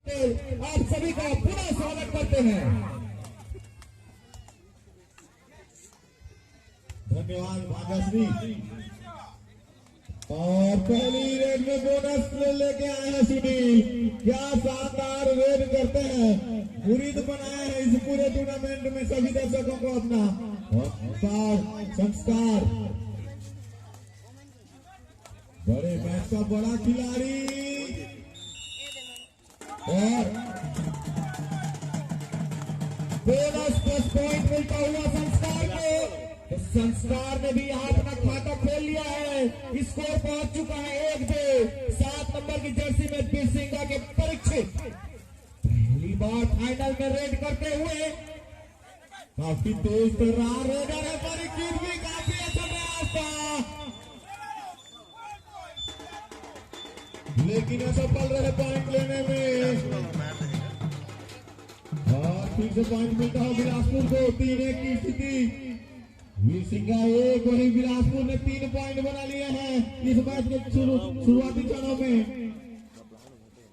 आप सभी का पुनः स्वागत करते हैं। धन्यवाद भाग्यश्री। और पहली रेड में बोनस लेके आए हैं सुनील। क्या शानदार रेड करते हैं, मुरीद बनाए हैं इस पूरे टूर्नामेंट में सभी दर्शकों को अपना संस्कार। बड़े मैच का बड़ा खिलाड़ी और बोनस प्लस पॉइंट मिलता हुआ संस्कार को। तो संस्कार ने भी यहाँ अपना खाता खोल लिया है। स्कोर पहुंच चुका है 1-2। 7 नंबर की जर्सी में बिरसिंगा के परीक्षित पहली बार फाइनल में रेड करते हुए काफी तेज तर्रार रेडर है। परीक्षित भी काफी अच्छा प्रयास था, लेकिन असफल रहे पॉइंट लेने में। और फिर से पॉइंट मिलता है बिलासपुर को। 3-1 की स्थिति। वीरसिंगा 1, वही बिलासपुर ने 3 पॉइंट बना लिए हैं इस मैच के शुरुआती क्षणों में।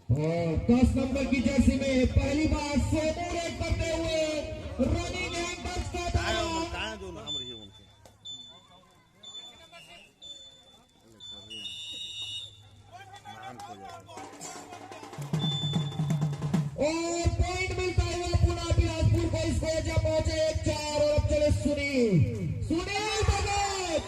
और 10 नंबर की जर्सी में पहली बार सोमो रेड करते हुए रनिंग हैंड टच का था। और पॉइंट मिलता हुआ पुनः बिलासपुर को। स्कोर जब पहुंचे 1-4 और अब चले सुनील भगत।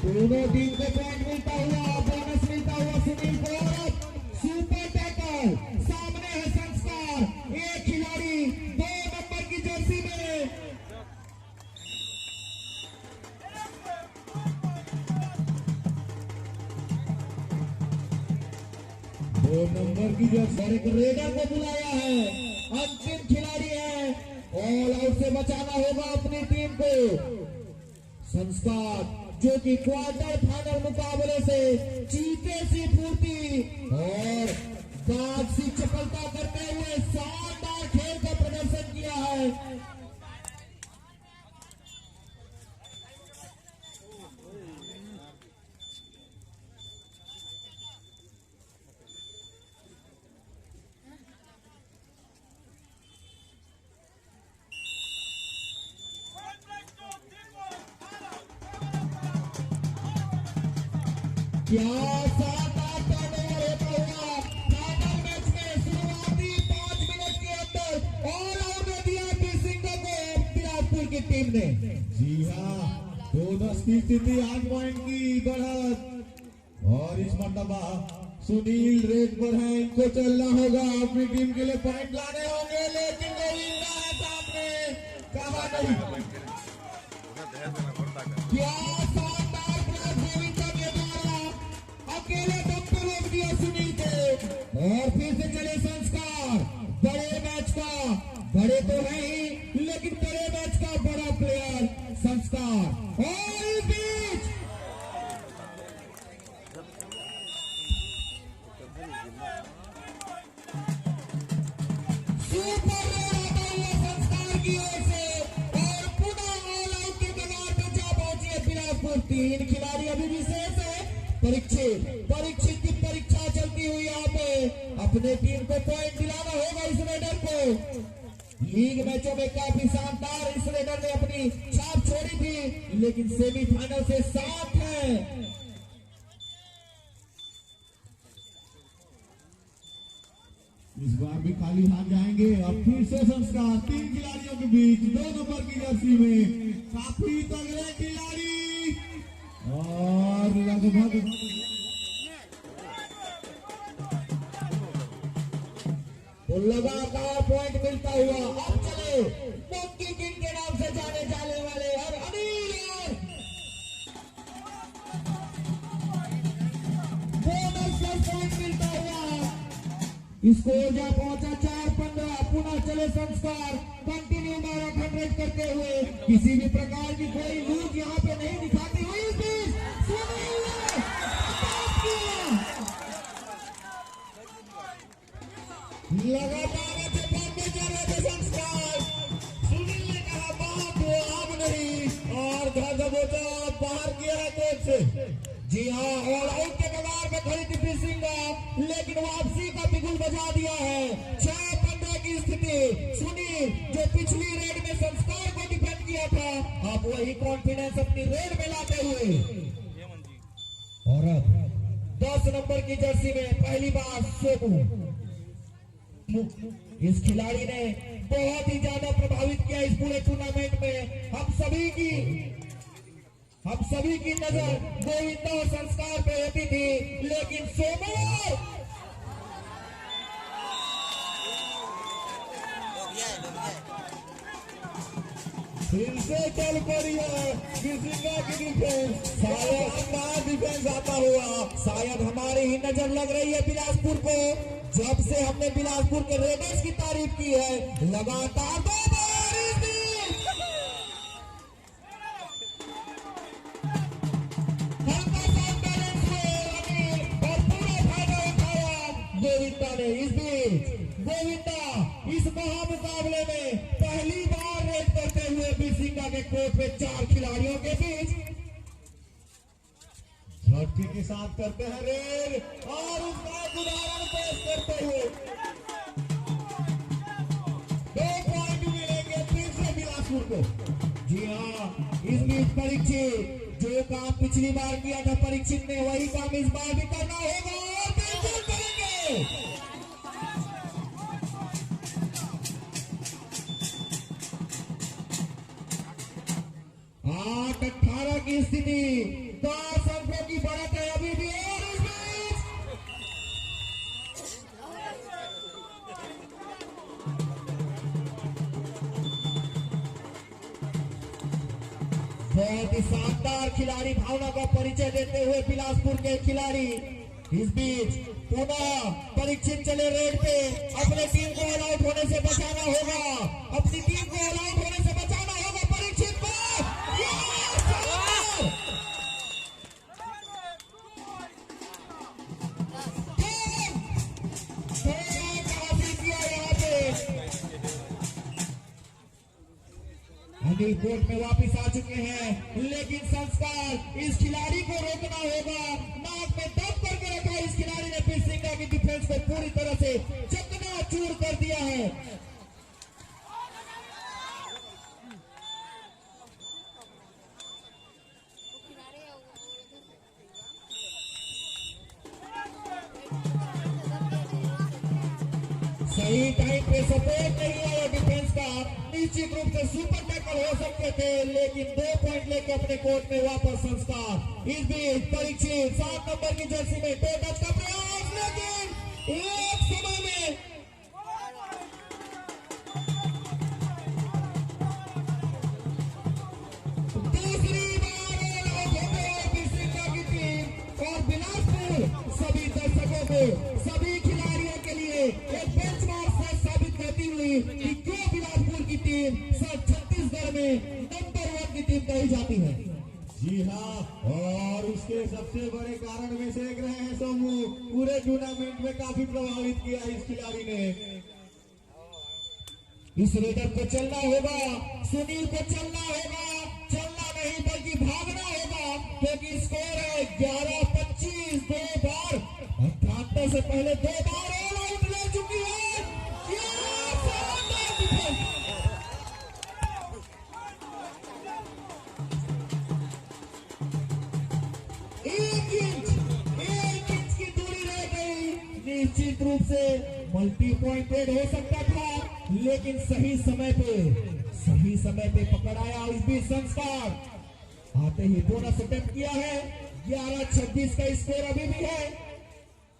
दोनों टीम को पॉइंट मिलता हुआ, बोनस मिलता हुआ सुनील को। सुपर टैकल सामने है संस्कार। एक खिलाड़ी 2 नंबर की जर्सी में। 2 नंबर की जर्सी एक रेडर को बुलाया है। अंतिम खिलाड़ी है, ऑल आउट से बचाना होगा अपनी टीम को। संस्कार जो कि क्वार्टर फाइनल मुकाबले से चीते सी फूर्ति और बाघ सी चपलता करते हुए शानदार खेल का प्रदर्शन किया है। क्या शानदार टर्नओवर होता हुआ फाइनल मैच में शुरुआती 5 मिनट के अंदर ऑल आउट दे दिया बिरसिंगा को बिलासपुर की टीम ने। जी हाँ, बोनस की स्थिति 8 पॉइंट की बढ़त। और इस मरतबा सुनील रेड पर है, इनको चलना होगा, अपनी टीम के लिए पॉइंट लाने होंगे। लेकिन गोविंदा है सामने, कहा नहीं। क्या शानदार प्रयास गोविंदा के द्वारा अकेले दम पर रोक दिया सुनील को। और फिर से चले संस्कार। बड़े मैच का, बड़े तो है ही, लेकिन बड़े मैच का बड़ा प्लेयर संस्कार। और इस बीच सुपर रेड आता हुआ संस्कार की ओर से। और पुनः ऑल आउट के कगार पे जा पहुंची है बिलासपुर। 3 खिलाड़ी अभी भी शेष है। परीक्षित की परीक्षा चलती हुई यहाँ पे अपने टीम को पॉइंट दिलाना होगा इस रेडर को। लीग मैचों में काफी शानदार इस रेडर ने अपनी छाप छोड़ी थी, लेकिन सेमीफाइनल से साथ है। इस बार भी खाली हाथ जाएंगे। अब फिर से संस्कार 3 खिलाड़ियों के बीच 2 नंबर की जर्सी में काफी तगड़े खिलाड़ी। और लगभग तो लगातार पॉइंट मिलता हुआ अब चले मंकी किंग के नाम से जाने जाने वाले और अनिल और बोनस का पॉइंट मिलता हुआ। स्कोर जहाँ पहुंचा 4-15। पुनः चले संस्कार कंटिन्यू मैराथन रेस करते हुए, किसी भी प्रकार की कोई लूज यहाँ पे नहीं दिखाती हुई। लगातार कर रहे थे संस्कार। सुनील ने कहा बात हो अब नहीं, और घर दबोचा बाहर किया है कोच से। जी हाँ, ऑल आउट के कगार पे खड़ी थी फिशिंग, लेकिन वापसी का बिगुल बजा दिया है। 6-15 की स्थिति। सुनील जो पिछली रेड में संस्कार को डिफेंड किया था, अब वही कॉन्फिडेंस अपनी रेड में लाते हुए, और अब 10 नंबर की जर्सी में पहली बार सोमू, इस खिलाड़ी ने बहुत ही ज्यादा प्रभावित किया इस पूरे टूर्नामेंट में। हम सभी की नजर गोविंदा और संस्कार पे होती थी, लेकिन सोमू फिर से चल पड़ी है किसिंगा की डिफेंस। शायद डिफेंस आता हुआ, शायद हमारी ही नजर लग रही है बिलासपुर को। जब से हमने बिलासपुर के रेडर्स की तारीफ की है, लगातार 2 बार इस बीच हल्का सा बैलेंस हुए अनिल और पूरा फायदा उठाया गोविंदा ने। इस बीच गोविंदा इस महामुकाबले में पहली बार रेड करते हुए बिसिंगा के कोर्ट में 4 खिलाड़ियों के बीच झटके के साथ करते हैं रेड और उसका उदाहरण पेश करते हुए 2 पॉइंट मिलेंगे फिर से बिलासपुर को। जी हाँ, इस बीच परीक्षित जो काम पिछली बार किया था परीक्षित ने, वही काम इस बार भी करना होगा और बिल्कुल करेंगे। 8-18 की स्थिति, 10 अंकों की बढ़त है अभी भी। और इस बीच बहुत ही शानदार खिलाड़ी भावना का परिचय देते हुए बिलासपुर के खिलाड़ी। इस बीच पुनः परीक्षित चले रेड पे। अपने टीम को ऑल आउट होने से बचाना होगा, अपनी टीम को ऑल आउट होने से बचाना होगा परीक्षित को। अनिल कोर्ट में वापस आ चुके हैं, लेकिन संस्कार इस खिलाड़ी को रोकना होगा। नाक में दम करके रखा इस खिलाड़ी ने फिशिंगा की डिफेंस को पूरी तरह से चकनाचूर कर दिया है। सही टाइम पे सपोर्ट नहीं आया डिफेंस का। निश्चित रूप से सुपर टैकल हो सकते थे, लेकिन 2 पॉइंट लेके अपने कोर्ट में वापस संस्कार। इस बीच परीक्षित 7 नंबर की जर्सी में 2 टच का प्रयास, लेकिन एक समय में दूसरी बार ऑल आउट होते हैं बिसिंगा की टीम। और बिलासपुर सभी दर्शकों को, सभी खिलाड़ियों के लिए एक बेंचमार्क साबित करती हुई कि क्यों बिलासपुर की टीम सब छत्तीसगढ़ में नंबर 1 की टीम कही जाती है। जी हाँ, और उसके सबसे बड़े कारण में से एक रहे हैं सोमू। पूरे टूर्नामेंट में काफी प्रभावित किया इस खिलाड़ी ने। इस रेडर को चलना होगा, सुनील को चलना होगा, चलना नहीं बल्कि भागना होगा, क्योंकि स्कोर है 11-25। 2 बार 78 से पहले 2 बार ऑल आउट ले चुकी है। एक इंच की दूरी रह गई। निश्चित रूप से मल्टी पॉइंटेड हो सकता था, लेकिन सही समय पे पकड़ आया। इस बीच संस्कार आते ही बोनस अटेम्प्ट किया है। 11-26 का स्कोर अभी भी है।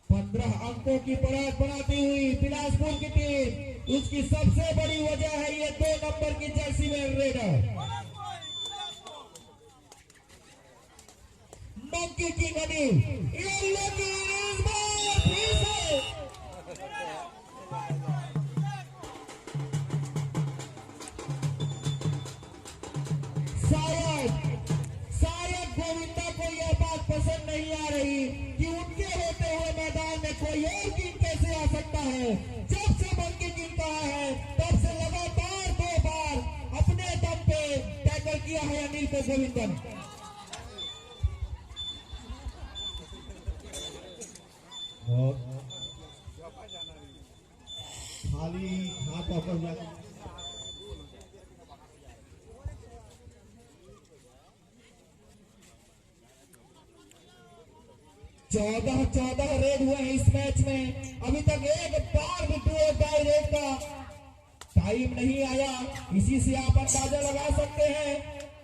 15 अंकों की बढ़त बनाती हुई बिलासपुर की टीम, उसकी सबसे बड़ी वजह है ये 2 नंबर की जर्सी में रेडर मंकी किंग अनिल। लेकिन इस बार फिर से शायद गोविंदा को यह बात पसंद नहीं आ रही कि उनके होते हुए मैदान में कोई और टीम कैसे आ सकता है। जब से मंकी किंग कहा है, तब से लगातार 2 बार अपने दम पे टैकल किया है अनिल को गोविंदा ने। और खाली हाथ वापस जाना। 14 रेड हुए हैं इस मैच में। अभी तक एक बार भी ड्रॉ बाय रेड का टाइम नहीं आया। इसी से आप अंदाजा लगा सकते हैं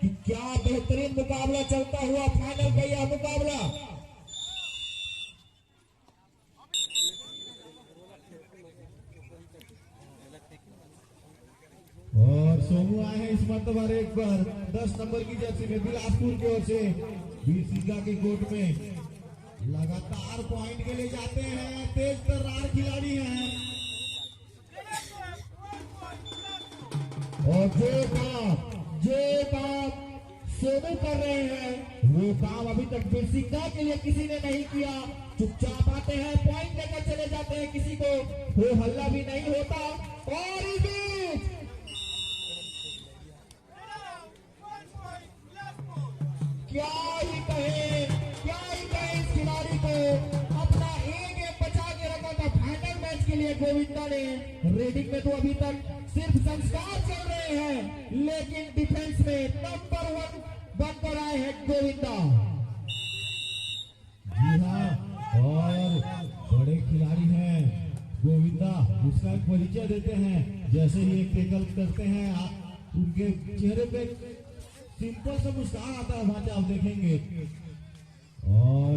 कि क्या बेहतरीन मुकाबला चलता हुआ फाइनल का यह मुकाबला। और सोमू आए हैं इस मर्तबा रेड पर 10 नंबर की जर्सी में बिलासपुर की ओर से वीर सिंघा के कोर्ट में लगातार पॉइंट के लिए जाते हैं। तेज तर्रार खिलाड़ी हैं और जो काम सोनू कर रहे हैं वो काम अभी तक वीर सिंघा के लिए किसी ने नहीं किया। चुपचाप आते हैं, पॉइंट लेकर चले जाते हैं, किसी को हो हल्ला भी नहीं होता। और इस बीच क्या ही कहे इस खिलाड़ी को। अपना एक बचा के रखा था फाइनल मैच के लिए गोविंदा ने। रेडिंग में तो अभी तक सिर्फ संस्कार चल रहे हैं, लेकिन डिफेंस में नंबर 1 बनकर आए हैं गोविंदा। जी हाँ, और बड़े खिलाड़ी हैं गोविंदा। उसका एक परिचय देते हैं। जैसे ही एक टैकल करते हैं उनके चेहरे पे सिंपल सा मुस्कान आता है, वहां से आप देखेंगे। और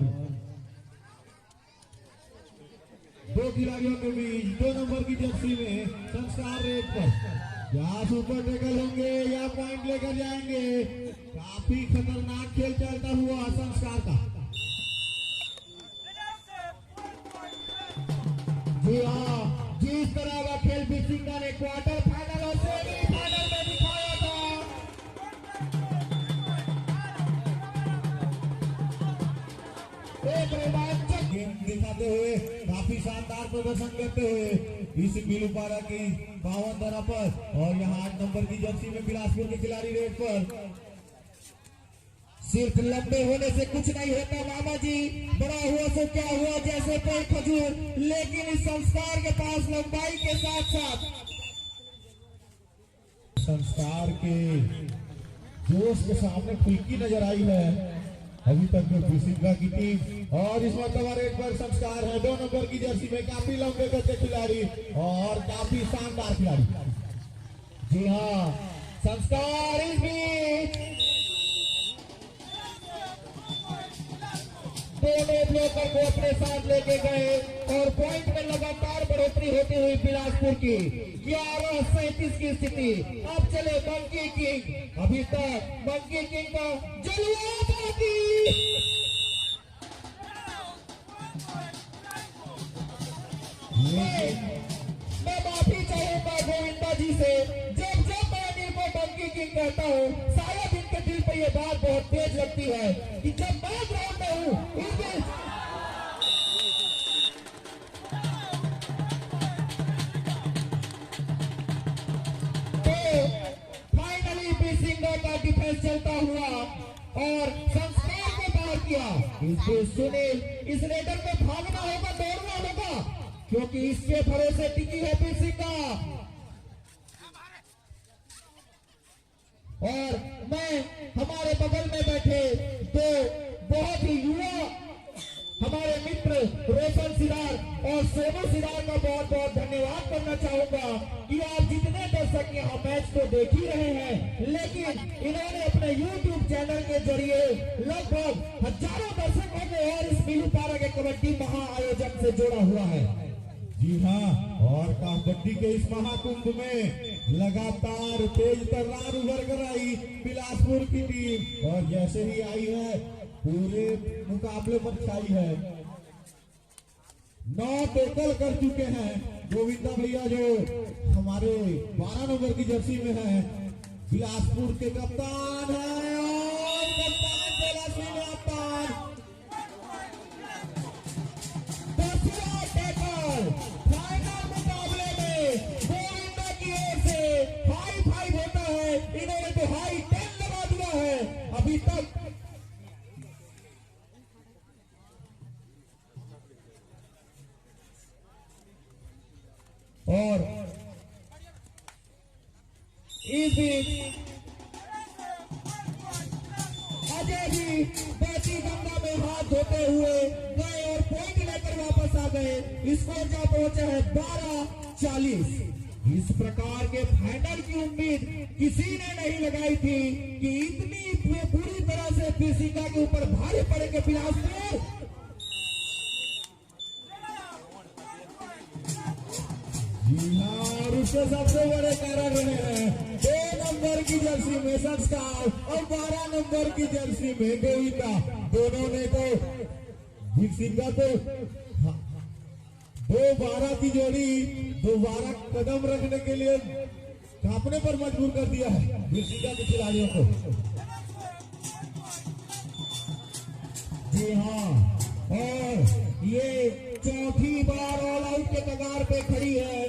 2 खिलाड़ियों के बीच 2 नंबर की जर्सी में संस्कार रेड पर क्या सुपर टैकल होंगे या पॉइंट लेकर जाएंगे। काफी खतरनाक खेल चलता हुआ संस्कार का। जी हाँ, जिस तरह का खेल वीर सिंघा ने क्वार्टर फाइनल और सेमीफाइनल में दिखाया था, एक रोमांचक गेम दिखाते हुए काफी शानदार प्रदर्शन करते हुए इस बिलुपारा की 52 दरा पर और यहाँ 8 नंबर की जर्सी में बिलासपुर के खिलाड़ी रेड पर। सिर्फ लंबे होने से कुछ नहीं होता मामा जी। बड़ा हुआ तो क्या हुआ, जैसे कोई खजूर। लेकिन इस संस्कार के पास लंबाई के साथ साथ संस्कार के जोश के सामने फुल्की नजर आई है अभी तक वीर सिंघा की टीम। और इस मर्तबा रेड पर संस्कार है 2 नंबर की जर्सी में। काफी लंबे कच्चे खिलाड़ी और काफी शानदार खिलाड़ी। जी हाँ, संस्कार इस बीच दोनों ब्लॉकर को अपने साथ लेके गए और पॉइंट में लगातार बढ़ोतरी होती हुई बिलासपुर की 11-37 की स्थिति। अब चले मंकी किंग। अभी तक मंकी किंग का जलवा बाकी। मैं माफी चाहूंगा गोविंदा जी से। जब मैं इनको मंकी किंग कहता हूँ, शायद इनके दिल पे ये बात बहुत तेज लगती है कि जब मैं ग्राउंड में हूँ इस बीच फाइनली वीर सिंघा का डिफेंस चलता हुआ और संस्कार को पार किया। इस बीच सुनील, इस रेडर में भागना होगा, दौड़ना होगा, क्योंकि इसके भरोसे टिकी है वीर सिंघा। और मैं हमारे बगल में बैठे तो बहुत ही युवा हमारे मित्र रोशन सिरार और सोनू सिरार का बहुत बहुत धन्यवाद करना चाहूंगा कि आप जितने दर्शक यहाँ मैच को देख ही रहे हैं, लेकिन इन्होंने अपने YouTube चैनल के जरिए लगभग हजारों दर्शकों को और इस बिलुपारा के कबड्डी महाआयोजन से जोड़ा हुआ है। जी हाँ, और कबड्डी के इस महाकुंभ में लगातार तेज तर्रार उभर कर आई बिलासपुर की टीम। और जैसे ही आई है पूरे मुकाबले पर छाई है। 9 टैकल कर चुके हैं गोविंदा भैया, जो हमारे 12 नंबर की जर्सी में है। बिलासपुर के कप्तान है और कप्तान तेजस्वी कप्तान 10वां टैकल फाइनल मुकाबले में गोविंदा की ओर से हाई 5 होता है। इन्होंने तो हाई 10 लगा दिया है। अभी तक और इस बीच अजय भी बैठी गंगा में हाथ धोते हुए गए और पॉइंट लेकर वापस आ गए। स्कोर जा पहुंचा है 12-40। इस प्रकार के फाइनल की उम्मीद किसी ने नहीं लगाई थी कि इतनी पूरी तरह से फिसिंगा के ऊपर भारी पड़ेंगे बिलासपुर। जी हाँ, और उसके सबसे बड़े कारण रहे हैं 2 नंबर की जर्सी में संस्कार और 12 नंबर की जर्सी में गोविंदा। दोनों ने तो फिसिंगा तो 2-12 की जोड़ी दोबारा कदम रखने के लिए कांपने पर मजबूर कर दिया है फिसिंगा के खिलाड़ियों को। जी हाँ, और ये चौथी बार ऑल आउट के कगार पे खड़ी है।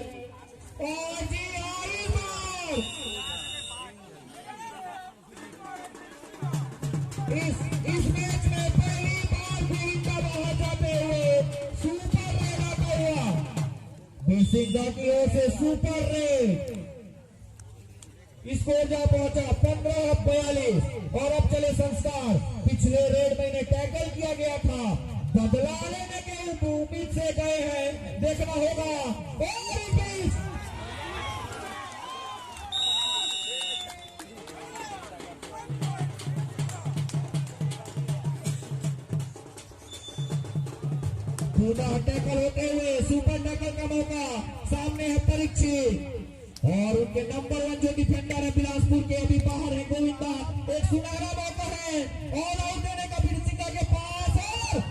और जी हाँ, इस बार इस मैच में पहली बार गोविंदा बाहर जाते हुए सुपर रेड आता हुआ। फिसिंगा की ओर से सुपर रेड। स्कोर जा पहुंचा 15-42। और अब चले संस्कार। पिछले रेड में इन्हें टैकल किया गया था, बदला लेने के उम्मीद से गए हैं, देखना होगा। और इस बीच पुनः टैकल होते हुए सुपर टैकल का मौका सामने है परीक्षित। और उनके नंबर 1 जो डिफेंडर है बिलासपुर के अभी बाहर है गोविंदा। एक सुनहरा मौका है और आउट देने का फिसिंगा के पास है।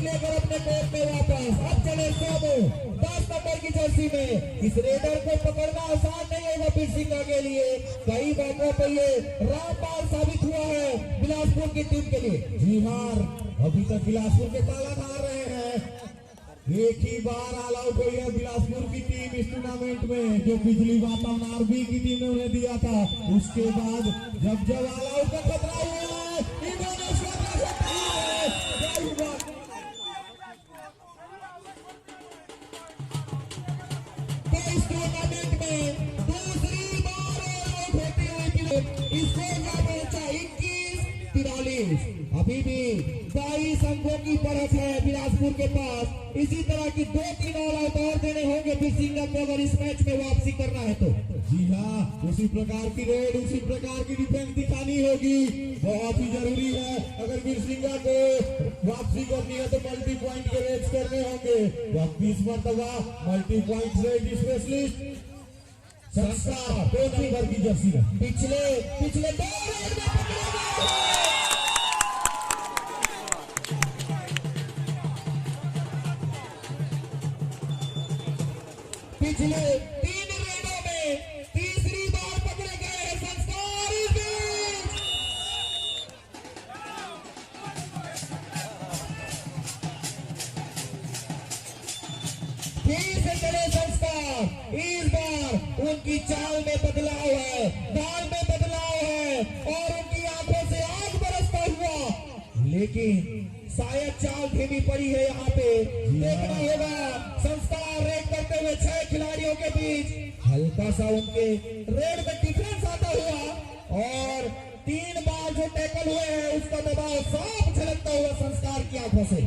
लेकर अपने कोर्ट में वापस। अब चले सोमू 10 नंबर की जर्सी में। इस रेडर को पकड़ना आसान नहीं होगा फिसिंगा के लिए। कई मौकों पर ये रामबाण साबित हुआ है बिलासपुर की टीम के लिए। जी हाँ, अभी तक बिलासपुर के ताला मार रहे हैं। एक ही बार ऑल आउट हुई है बिलासपुर की टीम इस टूर्नामेंट में, जो पिछली बार आरबी की टीम ने उन्हें दिया था। उसके बाद जब ऑल आउट का खतरा हुआ इन्होंने इस टूर्नामेंट में दूसरी बार ऑल आउट होते हुए स्कोर का पहुंचा 21-43। अभी भी 22 अंकों की परख है बिलासपुर के पास। इसी तरह की 2-3 ऑल आउट और देने होंगे फिसिंगा को अगर इस मैच में वापसी करना है तो। जी हाँ, उसी प्रकार की रेड, उसी प्रकार की डिफेंस दिखानी होगी, बहुत ही जरूरी है। अगर फिसिंगा को वापसी करनी है तो मल्टी पॉइंट के रेड्स करने होंगे। 20 मरतबा मल्टी पॉइंट रेड स्पेशलिस्ट संस्कार 2 नंबर की जर्सी में पिछले 2 रेड में पिछले 3 रेडों में तीसरी बार पकड़े गए हैं संस्कार। इस बीच फिर से चले संस्कार। इस बार उनकी चाल में बदलाव है, दाल में बदलाव है और उनकी आंखों से आग बरसता हुआ, लेकिन शायद चाल धीमी पड़ी है। यहाँ पे देखना होगा। संस्कार रेड करते हुए 6 खिलाड़ियों के बीच हल्का सा उनके रेड में डिफरेंस आता हुआ और 3 बार जो टैकल हुए हैं उसका दबाव साफ झलकता हुआ संस्कार की आंखों से।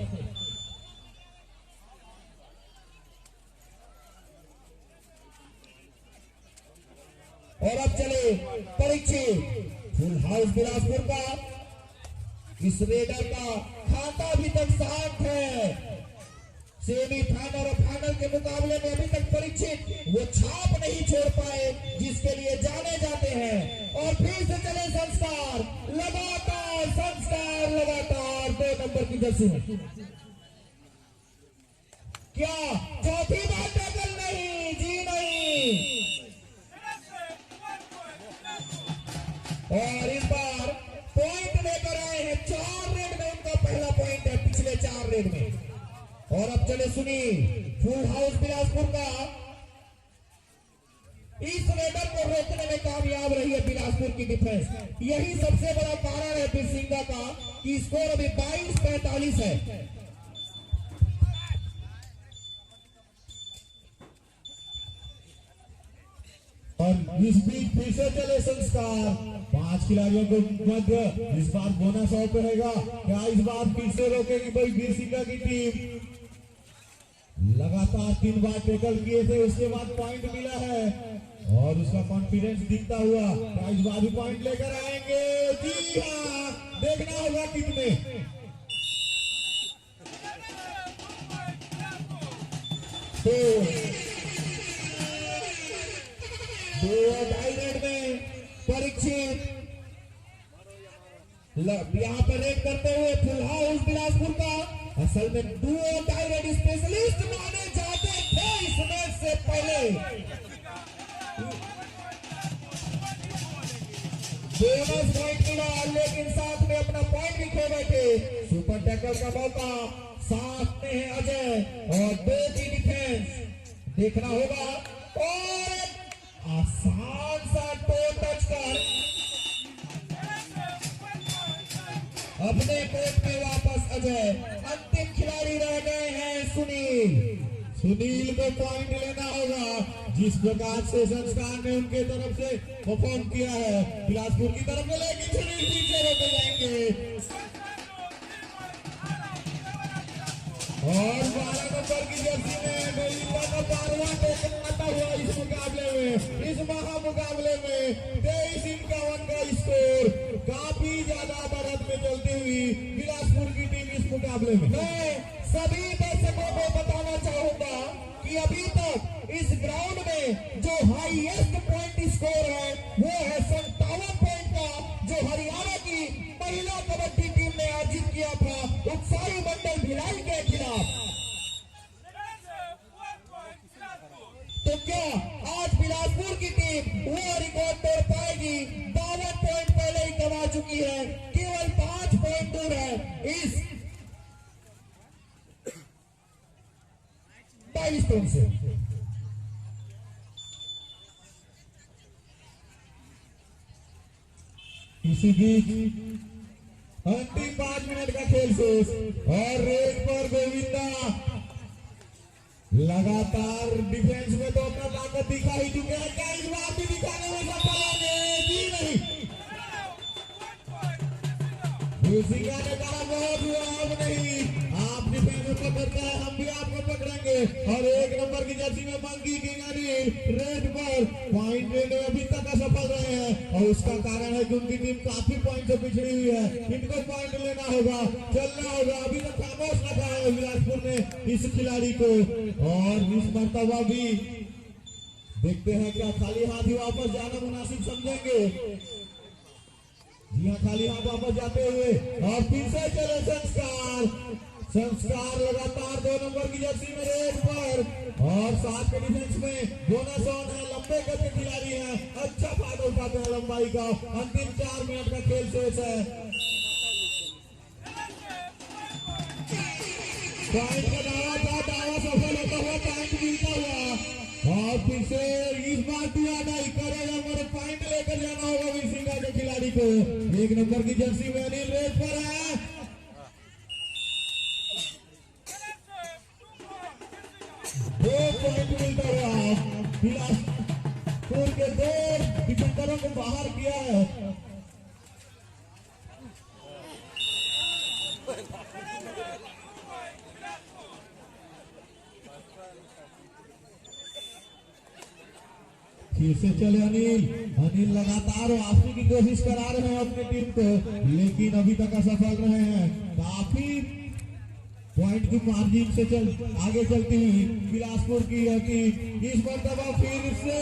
और अब चले परीक्षित। फुल हाउस बिलासपुर का इस रेडर का खाता अभी तक 7 है। सेमीफाइनल और फाइनल के मुकाबले में अभी तक परीक्षित वो छाप नहीं छोड़ पाए जिसके लिए जाने जाते हैं। और फिर से चले संस्कार, लगातार संस्कार, लगातार 2 नंबर की जर्सी में। क्या चौथी बार टैकल? नहीं जी नहीं। और इस बार पॉइंट लेकर आए हैं। 4 रेड में उनका पहला पॉइंट है पिछले 4 रेड में। और अब चले सुनील, फुल हाउस बिलासपुर का इस रेडर को रोकने में कामयाब रही है बिलासपुर। बिलासपुर की डिफेंस। यही सबसे बड़ा कारण है बिरसिंगा का कि स्कोर अभी 22-45 है। और इस बीच फिर से चले संस्कार, 5 खिलाड़ियों को मध्य इस बार बोनस ऑफ रहेगा। क्या इस बार फिर से रोकेगी भाई बिरसिंगा की टीम? लगातार 3 बार टैकल किए थे, उसके बाद पॉइंट मिला है और उसका कॉन्फिडेंस दिखता हुआ क्या इस बार भी पॉइंट लेकर आएंगे? जी हाँ, देखना होगा कितने। दो डायरेक्ट में परीक्षित यहाँ पर रेड करते हुए फुल हाउस बिलासपुर का। असल में डुओ डायरेक्ट स्पेशलिस्ट माने जाते थे इस मैच से पहले। बोनस पॉइंट मिला लेकिन साथ में अपना पॉइंट भी खो बैठे। सुपर टैकल का मौका, साथ में है अजय और 2 की डिफेंस। देखना होगा और आसान सा टो टच कर अपने कोर्ट में वापस अजय। अंतिम खिलाड़ी रह गए हैं सुनील। सुनील को पॉइंट लेना होगा। जिस प्रकार से संस्कार ने उनके तरफ से परफॉर्म किया है बिलासपुर की तरफ से, लेकिन सुनील पीछे रोके जाएंगे और 12 नंबर की जर्सी में गोविंदा का 12वां टोकन आता हुआ इस मुकाबले में, इस महामुकाबले में 23-51 का स्कोर। काफी ज्यादा बढ़त में चलती हुई बिलासपुर की टीम इस मुकाबले में। मैं सभी दर्शकों को बताना चाहूंगा कि अभी तक इस ग्राउंड में जो हाईएस्ट पॉइंट स्कोर है वो है 57 पॉइंट का, जो हरियाणा की महिला कबड्डी टीम ने अर्जित किया था उत्साही मंडल भिलाई के खिलाफ। तो क्या आज बिलासपुर की टीम वो रिकॉर्ड तोड़ पाएगी? 52 पॉइंट पहले ही कमा चुकी है, केवल 5 पॉइंट दूर है इस 22 पॉइंट से। इसी बीच अंतिम 5 मिनट का खेल शेष और रेड पर गोविंदा लगातार डिफेंस में तो अपना ताकत दिखा ही चुके हैं। क्या इस बार भी दिखाने में सफल होंगे? जी नहीं। बिरसिंगा ने कहा बहुत हुआ, अब नहीं। आप डिफेंस में पकड़ते हैं, हम भी आपको पकड़ेंगे। और 1 नंबर की जर्सी में मंकी किंग अनिल रेड पर पॉइंट लेने अभी तक असफल रहे हैं और उसका कारण है कि उनकी टीम काफी पॉइंट से पिछड़ी हुई है। इनको पॉइंट लेना होगा, चलना होगा। अभी तक खामोश रखा है बिलासपुर ने इस खिलाड़ी को और इस मर्तबा भी देखते हैं क्या खाली हाथ ही वापस जाना मुनासिब समझेंगे। जी हाँ, खाली हाथ वापस जाते हुए और फिर से चले संस्कार लगातार 2 नंबर की जर्सी में रेड पर और 7 के डिफेंस में बोनस ऑन है। लंबे कद के खिलाड़ी हैं, अच्छा फायदा उठाते हैं लंबाई का। अंतिम 4 मिनट का खेल शेष है। पॉइंट का दावा था, दावा सफल होता हुआ, पॉइंट मिलता हुआ और फिर से इस बार दुआ नहीं करेगा, मेरे पॉइंट लेकर जाना होगा बिरसिंगा के खिलाड़ी को। 1 नंबर की जर्सी में अनिल रेड पर है। 2 पॉइंट मिलता हुआ बिलासपुर के 2 डिफेंडरों को बाहर किया है। फिर से चले अनिल लगातार वापसी की कोशिश करा रहे हैं अपनी टीम को, लेकिन अभी तक असफल रहे हैं। काफी पॉइंट की मार्जिन से आगे चलती हुई बिलासपुर की यह टीम इस मरतबा फिर से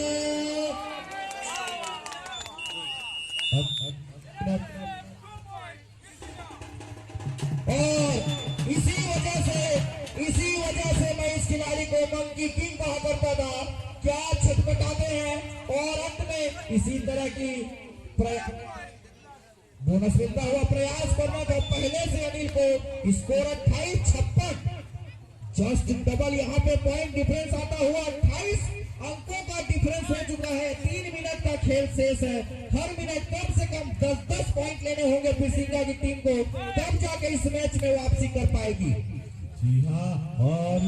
और इसी वजह से मैं इस खिलाड़ी को मंकी किंग कहा करता था। क्या छटपटाते हैं और अंत में इसी तरह की बोनस मिलता हुआ प्रयास करना था। पहले से अनिल को स्कोर 28-56, जस्ट डबल यहाँ पे पॉइंट डिफरेंस आता हुआ 28 अंकों का डिफरेंस हो चुका है। 3 मिनट का खेल शेष है। हर मिनट कम से कम 10-10 पॉइंट लेने होंगे बिरसिंगा की टीम को, तब जाके इस मैच में वापसी कर पाएगी। जी हाँ, और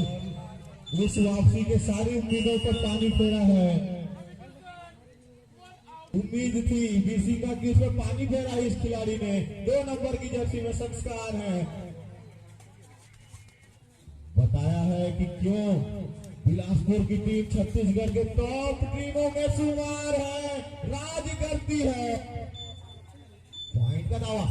उस वापसी के सारी उम्मीदों पर पानी फेरा है। उम्मीद थी बिरसिंगा की, उस पर पानी फेरा इस खिलाड़ी ने। 2 नंबर की जर्सी में संस्कार है। बताया है कि क्यों बिलासपुर की टीम छत्तीसगढ़ के टॉप टीमों में शुमार है, राज करती है। पॉइंट का दावा।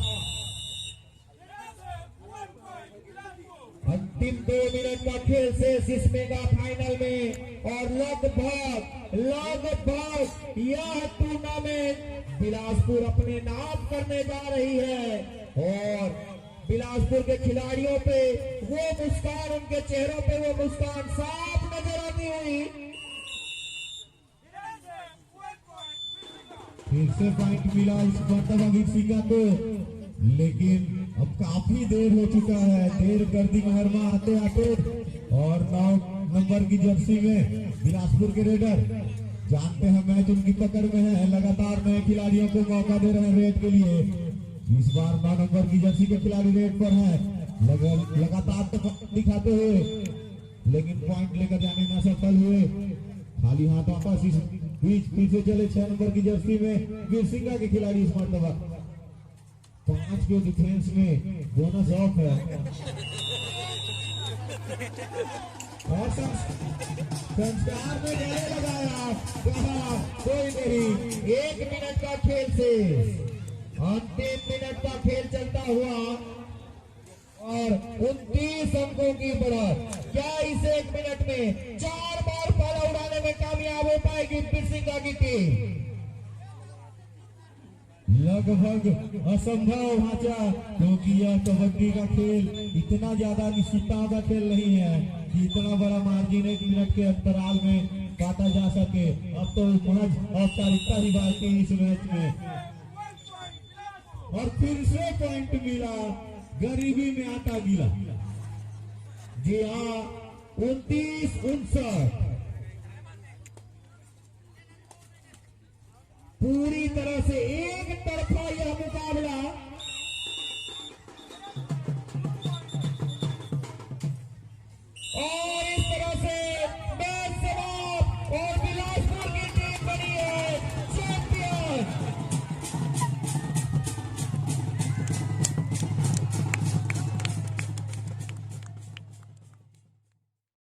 अंतिम 2 मिनट का खेल शेष इस मेगा फाइनल में, और लगभग यह टूर्नामेंट बिलासपुर अपने नाम करने जा रही है। और बिलासपुर के खिलाड़ियों पे वो मुस्कान, उनके चेहरों पे वो मुस्कान साफ नजर आती हुई। फिर से पॉइंट मिला इस मर्तबा बिरसिंगा को, लेकिन अब काफी देर हो चुका है। देर कर दी महरमा आते आते। और 9 नंबर की जर्सी में बिलासपुर के रेडर जानते हैं मैच उनकी पकड़ में है। लगातार नए खिलाड़ियों को मौका दे रहे हैं रेड के लिए। इस बार 9 नंबर की जर्सी के खिलाड़ी रेड पर है, लगातार तो दिखाते हुए, लेकिन पॉइंट लेकर जाने में सफल हुए। खाली हाथ वापस इस बीच फिर से चले 6 नंबर की जर्सी में बिरसिंगा के खिलाड़ी इस मर्तबा। 5 के डिफेंस में बोनस ऑफ है। और संस्कार में गले लगाया, कहा कोई नहीं। 1 मिनट का खेल शेष, अंतिम मिनट का खेल चलता हुआ, और 29 अंकों की बढ़त। क्या इस 1 मिनट में 4 बार पाला उड़ाने में कामयाब हो पाएगी बिरसिंगा की टीम? लगभग असंभव ढांचा, क्योंकि यह कबड्डी का खेल इतना ज्यादा निश्चितता का खेल नहीं है कि इतना बड़ा मार्जिन 1 मिनट के अंतराल में काटा जा सके। अब तो महज औपचारिकता ही बाकी इस मैच में। और फिर से पॉइंट मिला, गरीबी में आटा गिला। जी हाँ, 29-59 पूरी तरह से एक तरफा